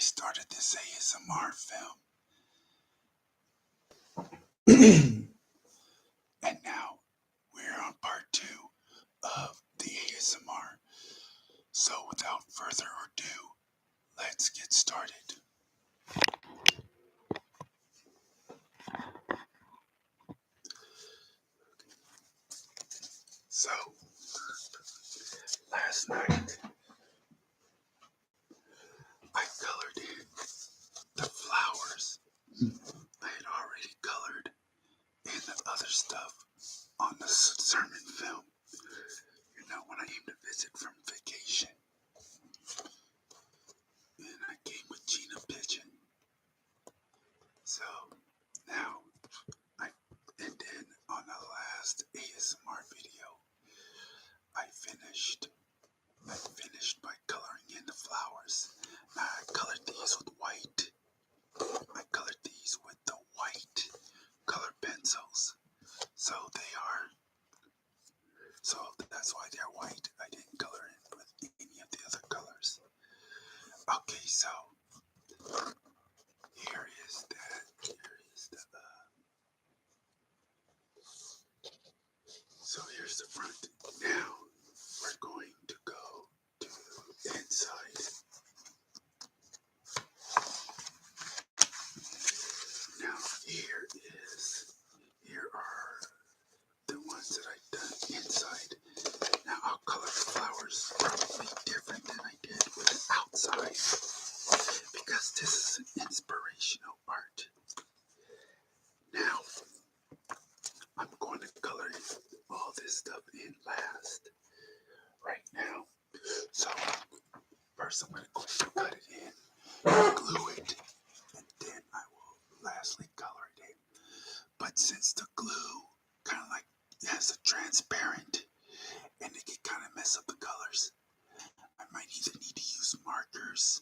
started this ASMR film, and now we're on part 2 of the ASMR. So without further ado, let's get started. So, last night, I colored in the flowers. I had already colored in the other stuff on the sermon film. You know, when I came to visit from vacation. And I came with Gina Pigeon. So, now, and then on the last ASMR video, I finished by coloring in the flowers. Now I colored these with white. I colored these with the white color pencils. So that's why they're white. I didn't color in with any of the other colors. Okay, so here is the so here's the front. Now we're going to go to the inside. Now here are the ones that I've done inside. Now I'll color the flowers probably different than I did with the outside because this is an inspirational art. Now I'm going to color all this stuff in last right now. So first I'm going to go ahead and cut it in, glue it, and then I will lastly color it in. But since the glue kind of like has a transparent and it can kind of mess up the colors, I might either need to use markers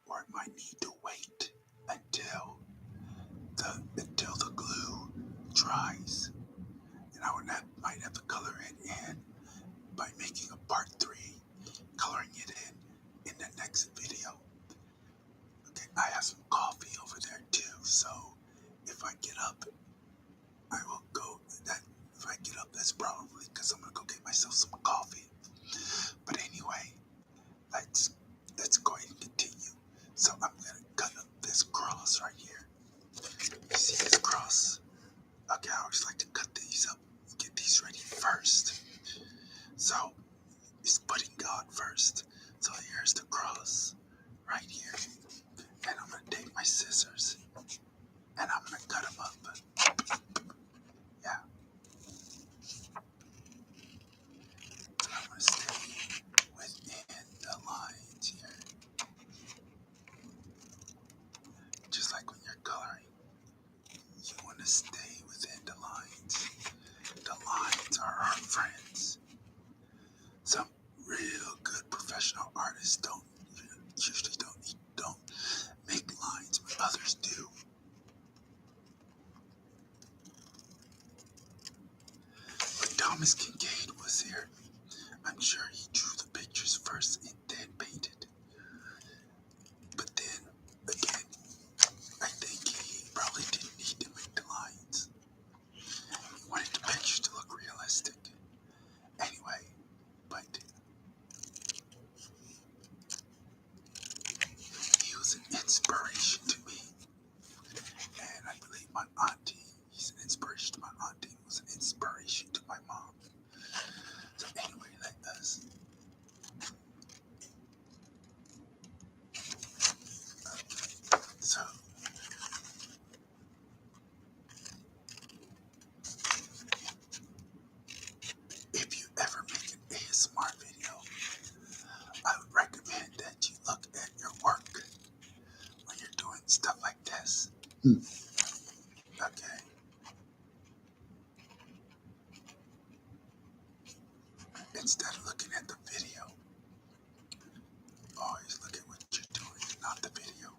or I might need to wait until the glue dries. And might have to color it in by making a part 3, coloring it in the next video. Okay, I have some coffee over there too, so if I get up, I will go. If I get up, that's probably because I'm gonna go get myself some coffee. But anyway, let's go ahead and continue. So I'm gonna cut up this cross right here. You see this cross? Okay, I always like to cut these up, get these ready first. So it's putting God first. So here's the cross right here, and I'm gonna take my scissors and I'm gonna cut them up. Yeah. So I'm gonna stay within the lines here, just like when you're coloring. You want to stay within the lines. The lines are our friends. Some real good professional artists usually don't make lines, but others do. When Thomas Kincaid was here, I'm sure he drew the pictures first and then painted. But then again, I think he probably didn't need to make the lines. He wanted the pictures to look realistic. Anyway, but he was an inspiration to me. And I believe my auntie, he's an inspiration to my auntie, was an inspiration to my mom. So anyway, let us. So, if you ever make an ASMR video, I would recommend that you look at your work when you're doing stuff like this. Okay. Instead of looking at the video, always look at what you're doing, not the video.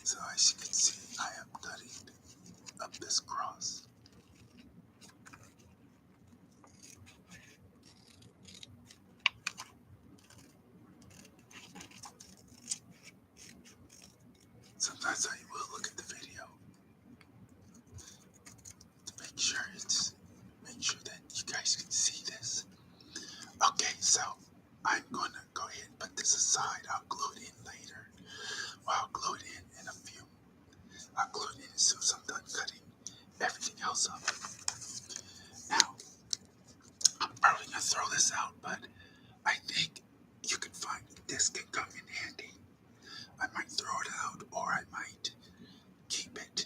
So as you can see, I am cutting guys can see this. Okay, so I'm going to go ahead and put this aside. I'll glue it in later. Well, I'll glue it in a few. I'll glue it in as soon as I'm done cutting everything else up. Now, I'm probably going to throw this out, but I think you can find this can come in handy. I might throw it out, or I might keep it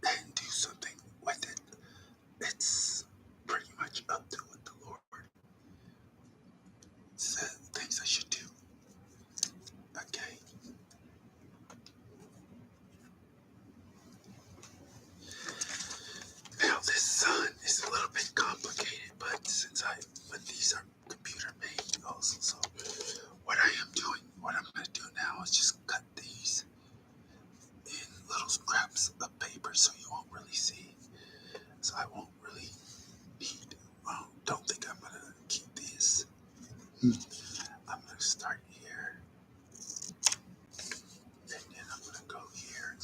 and do something with it. It's pretty much up to what the Lord said, things I should do. Okay. Now this sun is a little bit complicated, but these are computer made also, so what I'm going to do now is just cut these in little scraps of paper so you won't really see. So I won't really need, don't think I'm going to keep these. I'm going to start here, and then I'm going to go here.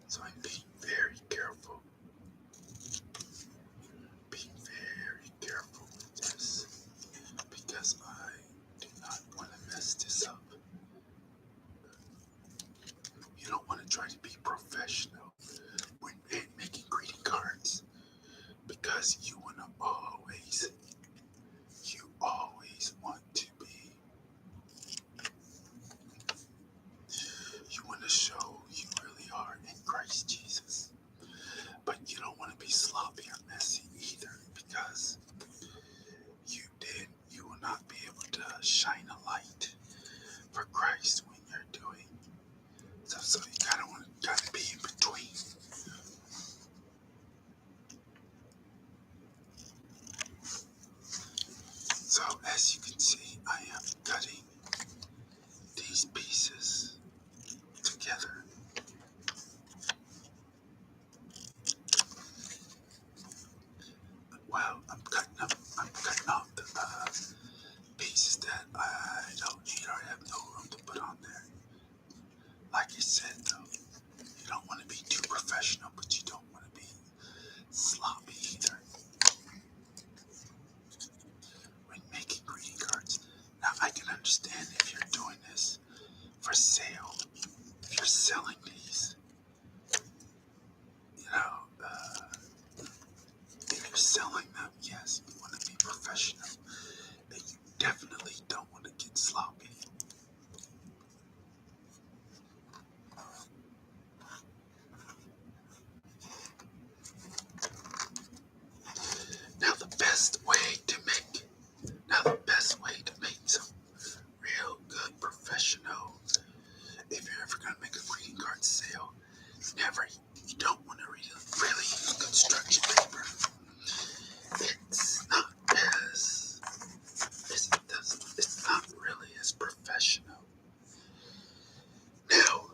So I'm being very careful. Being very careful with this because I do not want to mess this up. You don't want to try to be professional when making greeting cards because you always want to be, you want to show you really are in Christ Jesus. But you don't want to be sloppy or messy either because you will not be able to shine a light for Christ when you're doing. So you kind of want to be in between. So as you can see, I am cutting these pieces together. Well, I'm cutting off the pieces that I don't need or have no room to put on there. Like I said though, you don't want to be too professional, but you don't want to be sloppy either when making greeting cards. Now I can understand if you're doing this for sale, if you're selling these, if you're selling them, yes, you want to be professional, and you definitely don't want to get sloppy. Now the best way to make some real good professional, if you're ever gonna make a greeting card sale, you don't want to really use construction paper. It's not really as professional. Now,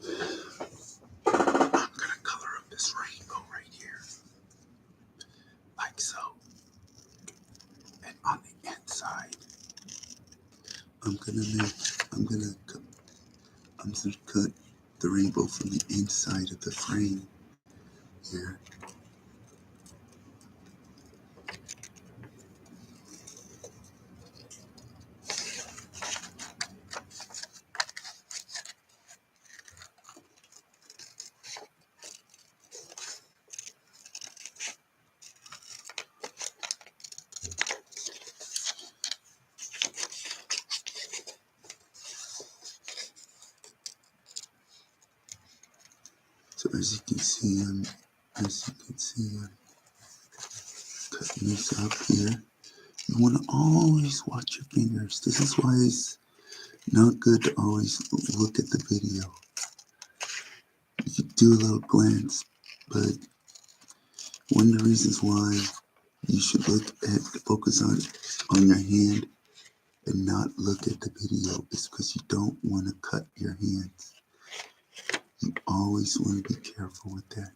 I'm gonna color up this rainbow right here, like so. And on the inside, I'm gonna cut the rainbow from the inside of the frame here. So as you can see, I'm cutting this up here. You want to always watch your fingers. This is why it's not good to always look at the video. You can do a little glance, but One of the reasons why you should focus on your hand and not look at the video is because you don't want to cut your hands. You always want to be careful with that.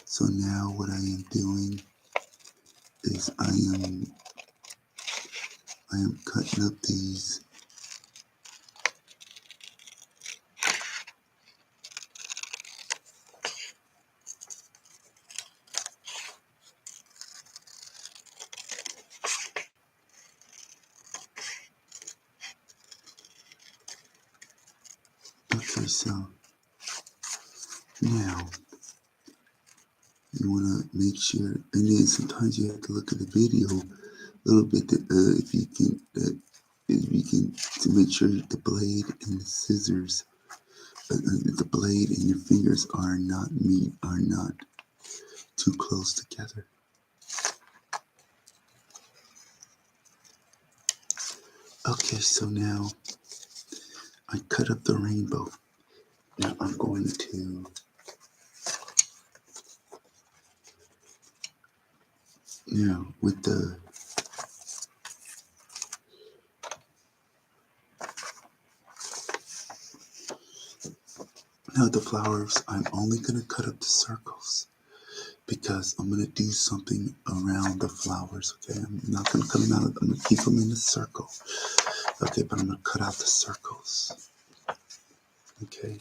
So now what I am doing is I am cutting up these. Okay, so now you want to make sure, and then sometimes you have to look at the video a little bit if you can to make sure the blade and the scissors, the blade and your fingers are not too close together. Okay, so now I cut up the rainbow. Now I'm going to with the flowers, I'm only going to cut up the circles because I'm going to do something around the flowers. Okay, I'm not going to cut them out. I'm going to keep them in a circle. Okay, but I'm going to cut out the circles. Okay.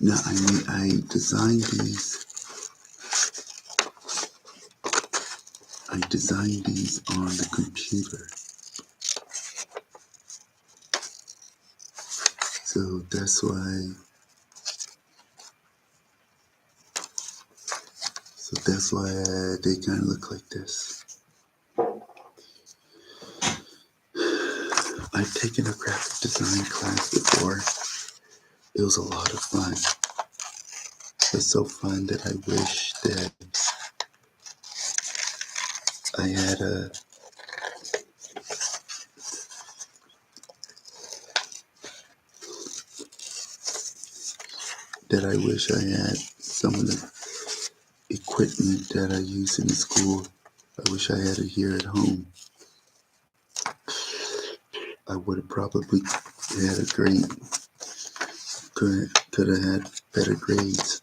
Now I designed these. I designed these on the computer. So that's why. They kind of look like this. I've taken a graphic design class before. It was a lot of fun. It's so fun that I wish that I had some of the equipment that I use in the school. I wish I had it here at home. I would have probably had a great, could have had better grades.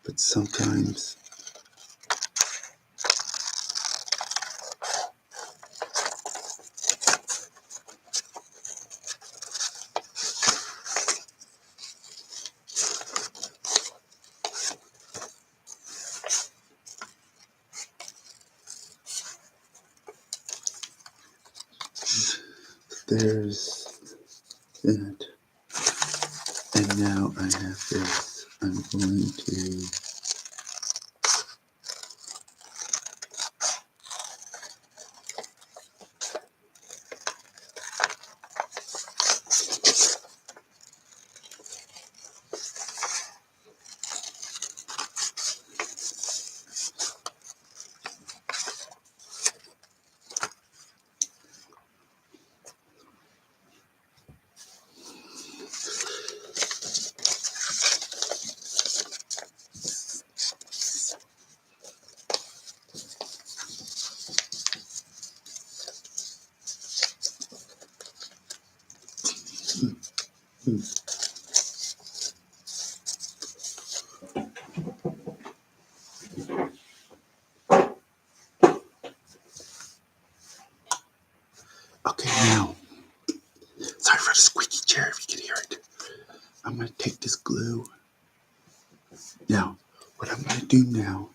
But sometimes there's that. And now I have this. I'm going to okay, now, sorry for the squeaky chair if you can hear it. I'm going to take this glue. Now, what I'm going to do now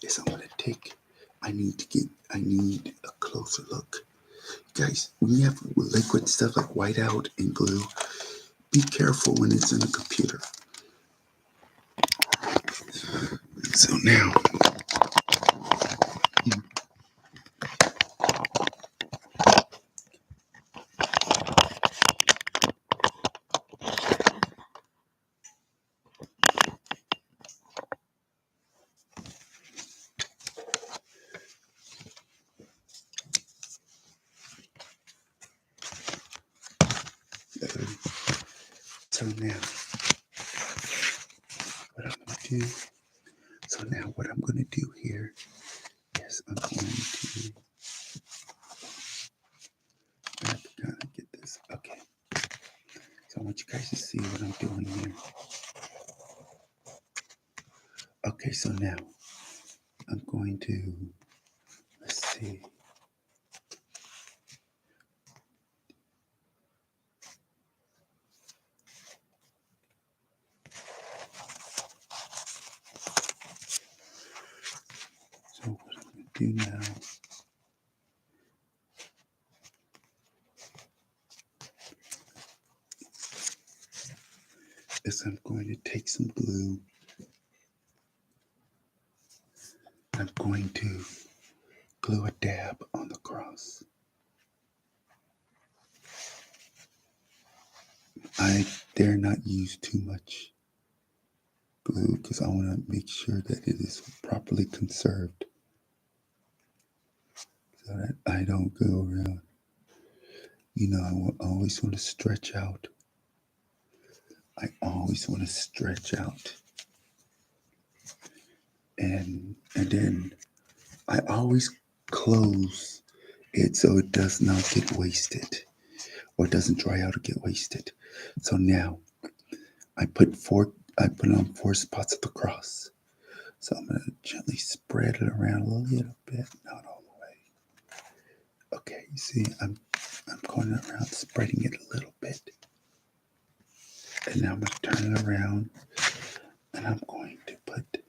is I'm going to take, I need a closer look. Guys, when you have liquid stuff like whiteout and glue, be careful when it's in a computer. So now, now what I'm going to do, what I'm going to do here is I'm going to kind of get this. Okay. So I want you guys to see what I'm doing here. Okay, so now I'm going to, let's see. So what I'm going to do now is I'm going to take some glue. I'm going to glue a dab on the cross. I dare not use too much glue because I want to make sure that it is properly conserved so that I don't go around. You know, I always want to stretch out. I always want to stretch out. And then I always close it so it does not get wasted or doesn't dry out or get wasted. So now I put on 4 spots of the cross. So I'm going to gently spread it around a little bit, not all the way. Okay, you see, I'm going around spreading it a little bit. And now I'm going to turn it around and I'm going to put it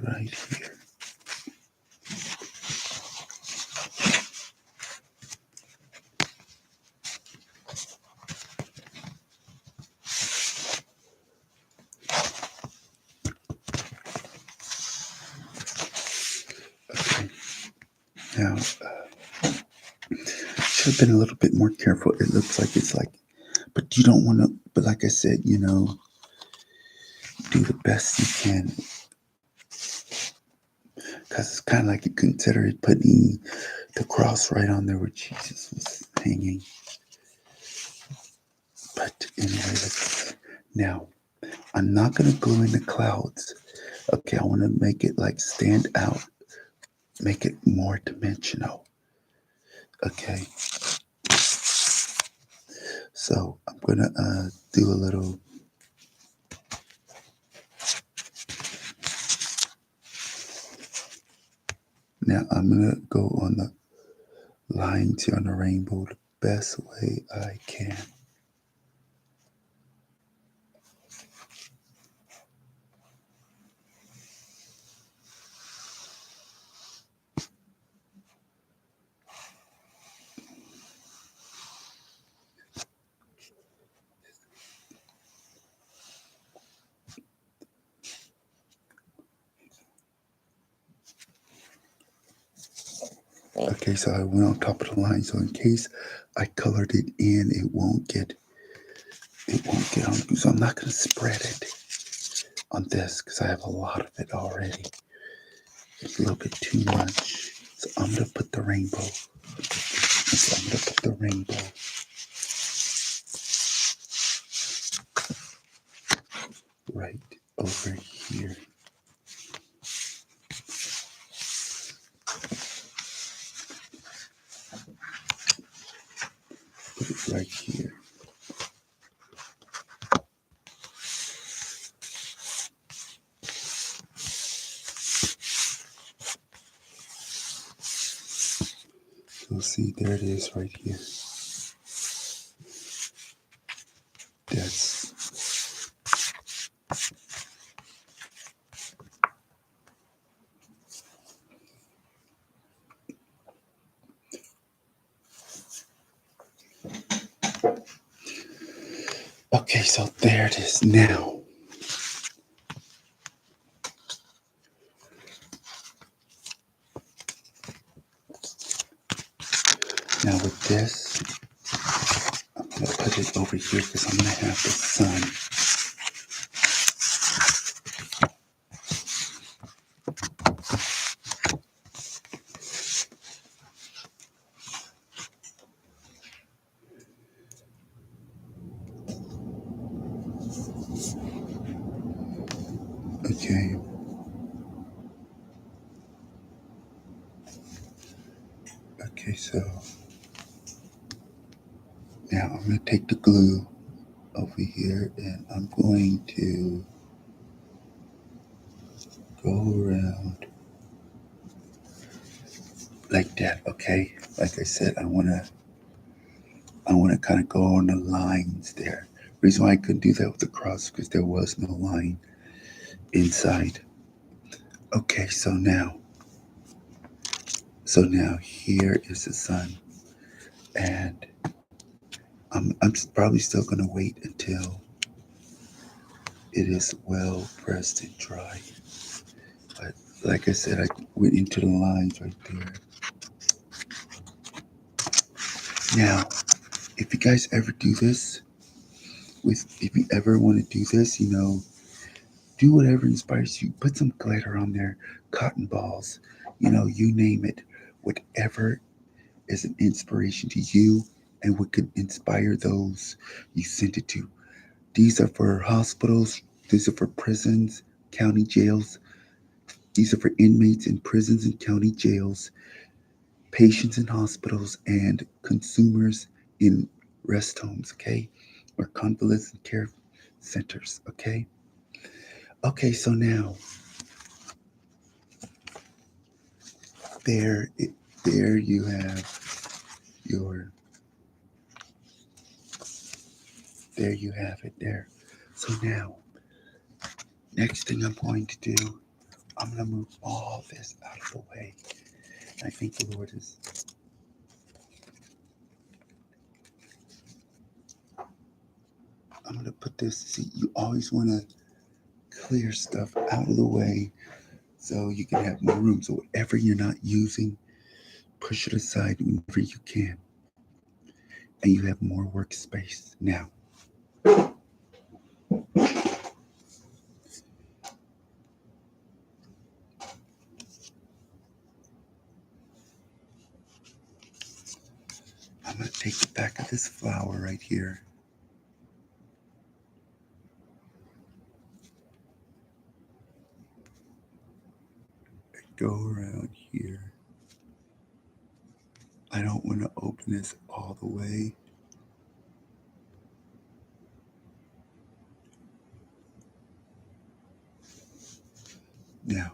right here. Okay, now should have been a little bit more careful. It looks like it's like, but you don't want to, but like I said, you know, do the best you can. Because it's kind of like you consider it putting the cross right on there where Jesus was hanging. But anyway, now I'm not going to glue in the clouds. Okay, I want to make it like stand out, make it more dimensional. Okay. So I'm going to do a little. Now I'm going to go on the lines here on the rainbow the best way I can. Okay, so I went on top of the line, so in case I colored it in, it won't get on. So I'm not going to spread it on this because I have a lot of it already. It's a little bit too much. So I'm going to put the rainbow. So I'm going to put the rainbow right over here. Put it right here. So see, there it is right here. That's okay, so there it is now. Now with this, I'm going to put it over here because I'm going to have the sun. Okay. Okay, so now I'm going to take the glue over here and I'm going to go around like that, okay? Like I said, I want to kind of go on the lines there. Reason why I couldn't do that with the cross because there was no line inside. Okay, so now here is the sun, and I'm probably still gonna wait until it is well pressed and dry. But like I said, I went into the lines right there. Now, if you guys ever do this, if you ever want to do this, do whatever inspires you. Put some glitter on there, cotton balls, you name it. Whatever is an inspiration to you and what could inspire those you sent it to. These are for hospitals, these are for prisons, county jails, these are for inmates in prisons and county jails, patients in hospitals, and consumers in rest homes, okay? Or convalescent care centers, okay? Okay, so now there, there you have your, there you have it there. So now, next thing I'm going to do, I'm going to move all this out of the way. I think the Lord is, I'm going to put this, see, you always want to clear stuff out of the way so you can have more room. So whatever you're not using, push it aside whenever you can. And you have more workspace. Now, I'm going to take the back of this flower right here. Go around here. I don't want to open this all the way. Now,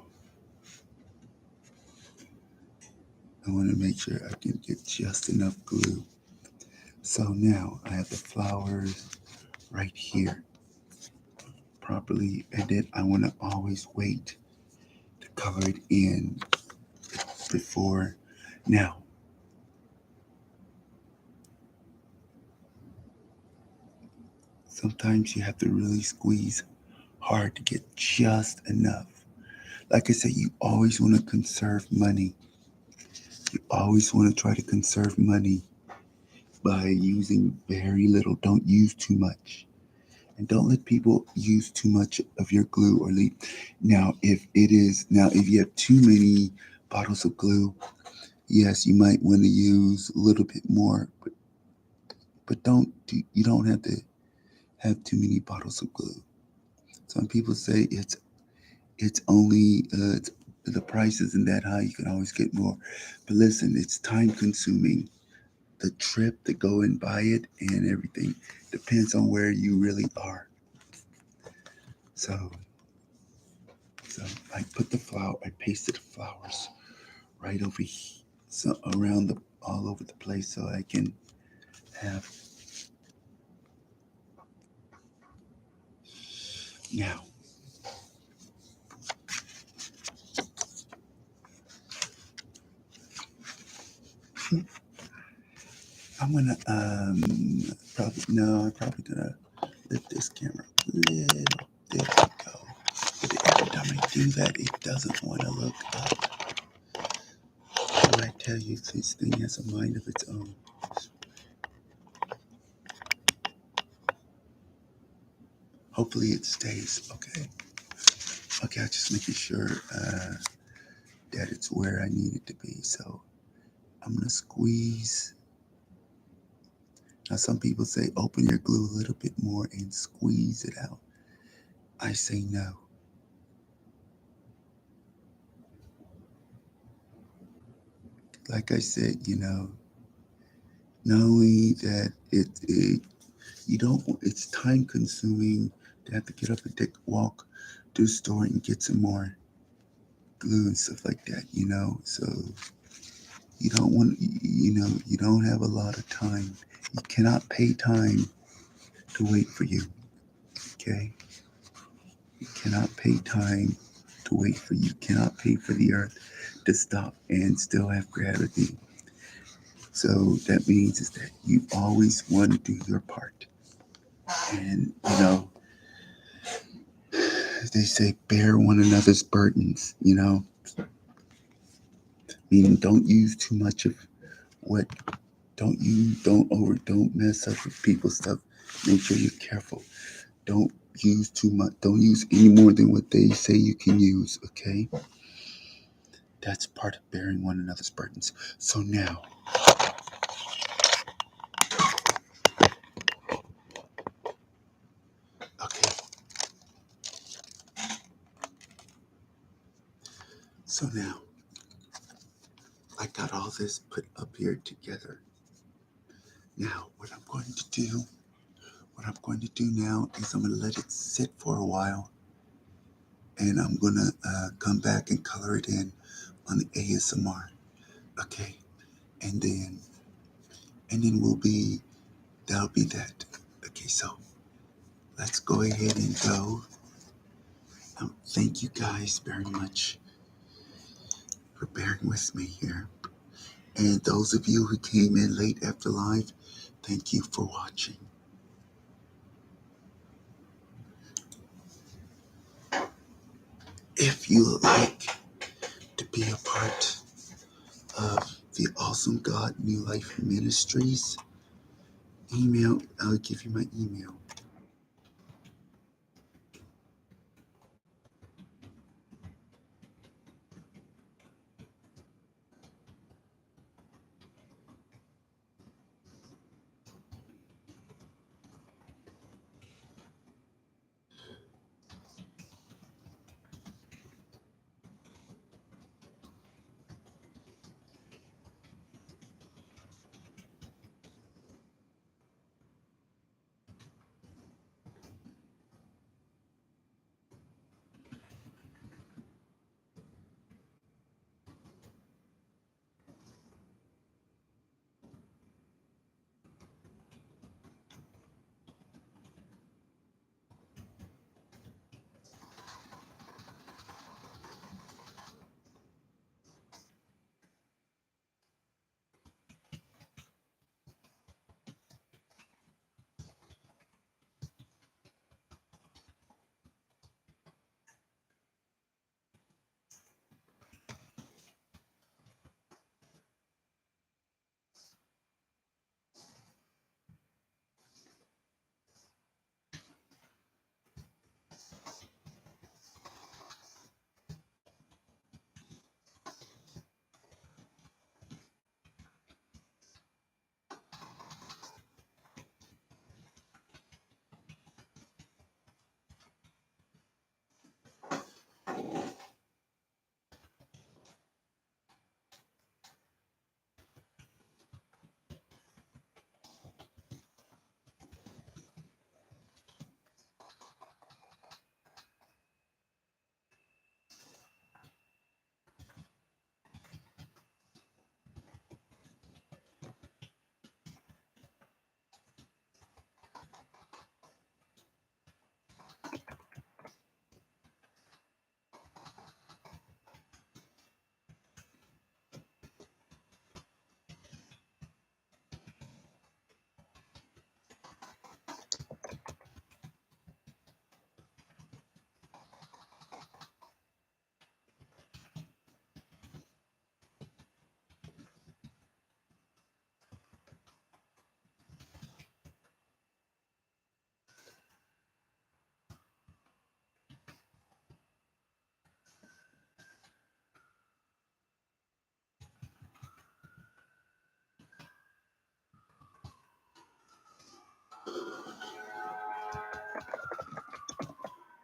I want to make sure I can get just enough glue. So now I have the flowers right here properly, and then I want to always wait to color it in before. Now, sometimes you have to really squeeze hard to get just enough. Like I said, you always want to conserve money. You always want to try to conserve money by using very little. Don't use too much. And don't let people use too much of your glue or leave. Now if you have too many bottles of glue, yes, you might want to use a little bit more, but you don't have to have too many bottles of glue. Some people say it's only the price isn't that high. You can always get more, but listen, it's time consuming. The trip to go and buy it and everything depends on where you really are. So, so I put the flower. I pasted the flowers right over here, so around the all over the place, so I can have now. I'm gonna probably no, I'm probably gonna lift this camera a little. There we go. But every time I do that, it doesn't want to look up. When I tell you this thing has a mind of its own. Hopefully it stays. Okay. Okay, I'm just making sure that it's where I need it to be. So I'm gonna squeeze. Now some people say open your glue a little bit more and squeeze it out. I say no. like I said, knowing that you don't, it's time consuming to have to get up and take a walk to the store and get some more glue and stuff like that. So you don't want, you don't have a lot of time. You cannot pay time to wait for you, okay? You cannot pay time to wait for you. You cannot pay for the earth to stop and still have gravity. So that means is that you always want to do your part. And, they say bear one another's burdens, meaning don't use too much of what, don't mess up with people's stuff. Make sure you're careful. Don't use too much, don't use any more than what they say you can use, okay? That's part of bearing one another's burdens. So now, okay, so now I got all this put up here together. Now, what I'm going to do now is I'm going to let it sit for a while, and I'm going to come back and color it in on the ASMR. Okay, and then that'll be that. Okay, so let's go ahead and go. Thank you guys very much for bearing with me here. And those of you who came in late after live, thank you for watching. If you would like to be a part of the Awesome God New Life Ministries, I'll give you my email.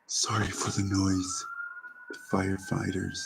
Sorry for the noise, firefighters.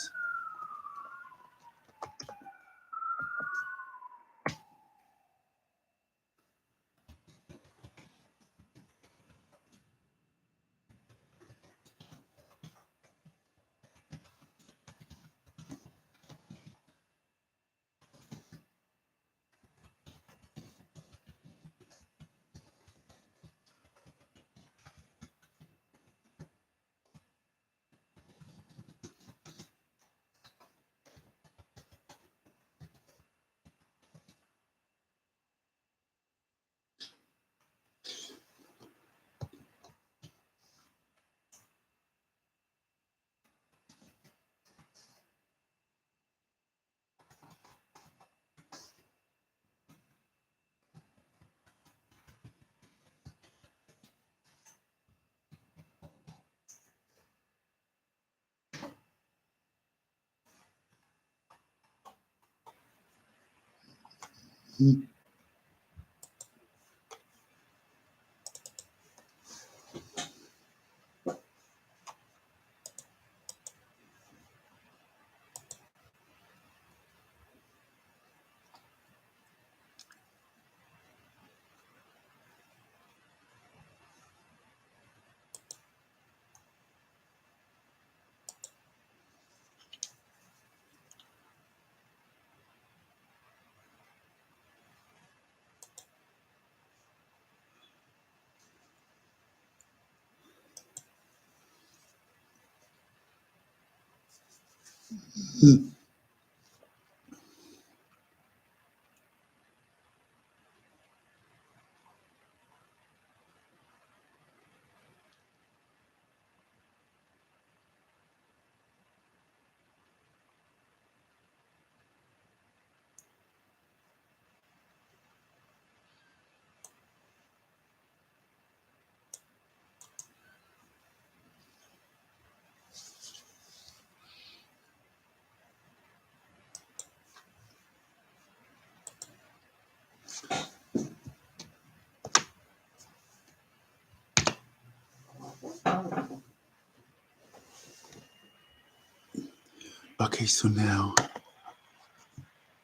Okay, so now,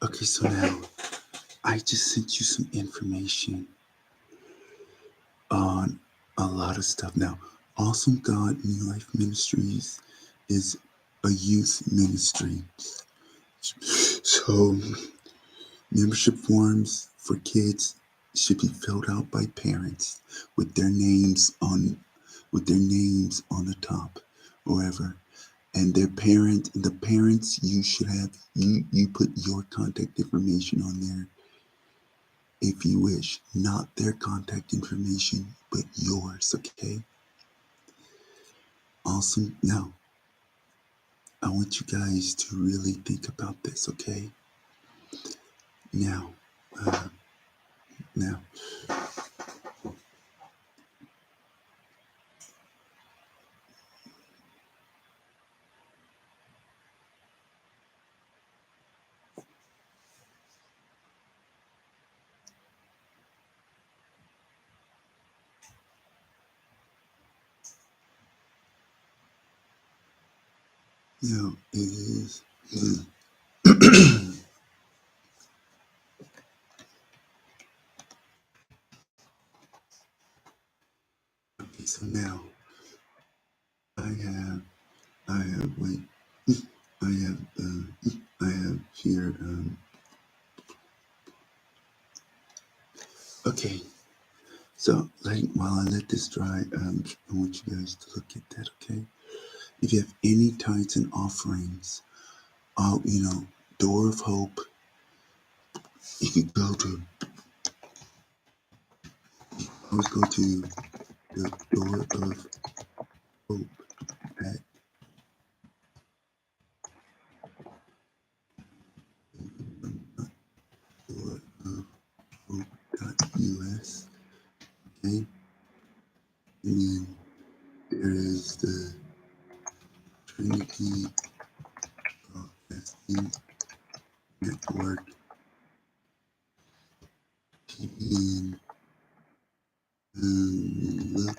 okay, so now, I just sent you some information on a lot of stuff. Now, Awesome God New Life Ministries is a youth ministry. So, membership forms for kids should be filled out by parents with their names on the top, wherever. And the parents, you should have you put your contact information on there if you wish, not their contact information, but yours, okay? Awesome. Now, I want you guys to really think about this, okay? Now, uh, now, it is. Okay, so now, I have, wait, I have, here, okay. So, while I let this dry, I want you guys to look at that, okay? If you have any tithes and offerings, Door of Hope, you could always go to the Door of Hope at doorofhope.us, okay? And then there is the Trinity Broadcasting Network, TBN, look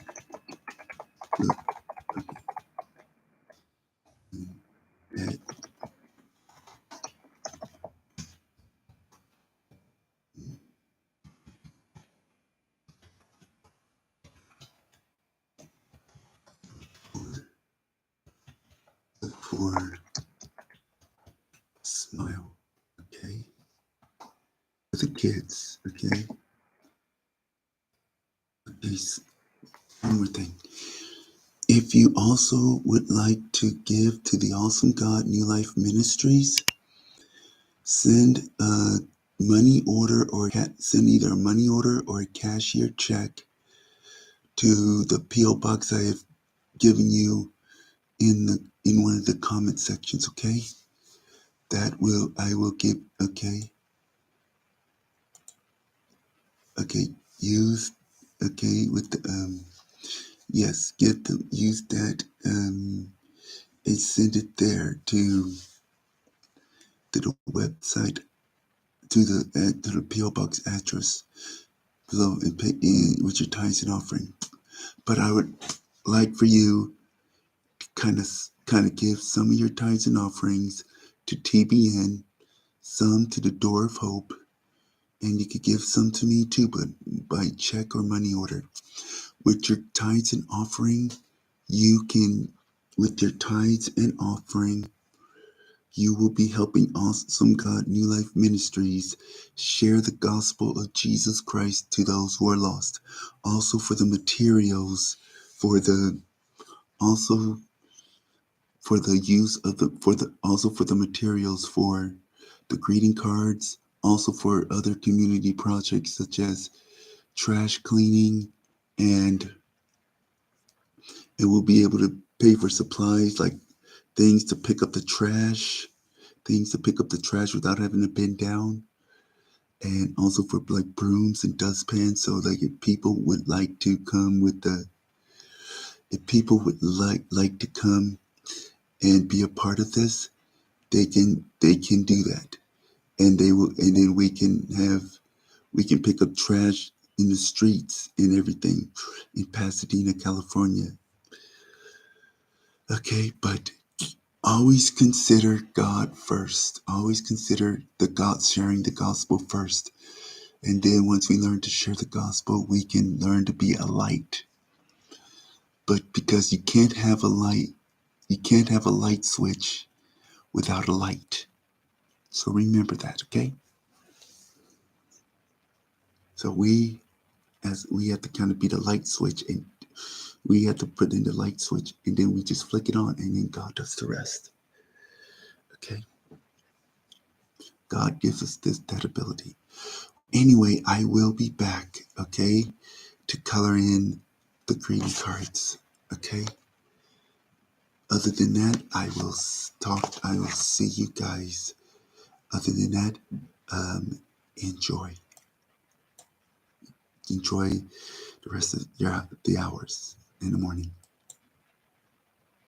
at for Smile, okay? For the kids, okay? Okay, one more thing. If you also would like to give to the Awesome God New Life Ministries, send a money order or send either a money order or a cashier check to the P.O. box I have given you in one of the comment sections, okay? I will give, okay? Okay, use, okay, with the, yes, use that, and send it there to the website, to the PO box address below and pay in with your tithes and offering. But I would like for you to kind of give some of your tithes and offerings to TBN, some to the Door of Hope, and you could give some to me too, but by check or money order. With your tithes and offering, you can, with your tithes and offering, you will be helping Awesome God New Life Ministries share the gospel of Jesus Christ to those who are lost. Also for the materials, also for the use of also for the materials for the greeting cards, also for other community projects such as trash cleaning, and it will be able to pay for supplies like things to pick up the trash, without having to bend down, and also for like brooms and dustpans. So like if people would like to come to come and be a part of this, they can do that, and then we can pick up trash in the streets and everything in Pasadena, California. Okay, but always consider God first. Always consider sharing the gospel first. And then once we learn to share the gospel, we can learn to be a light. But because you can't have a light switch without a light. So remember that, okay? So we have to kind of be the light switch, and we have to put in the light switch, and then we just flick it on, and then God does the rest. Okay? God gives us that ability. Anyway, I will be back, okay, to color in the greeting cards, okay? Other than that, I will see you guys. Other than that, enjoy the rest of the hours in the morning.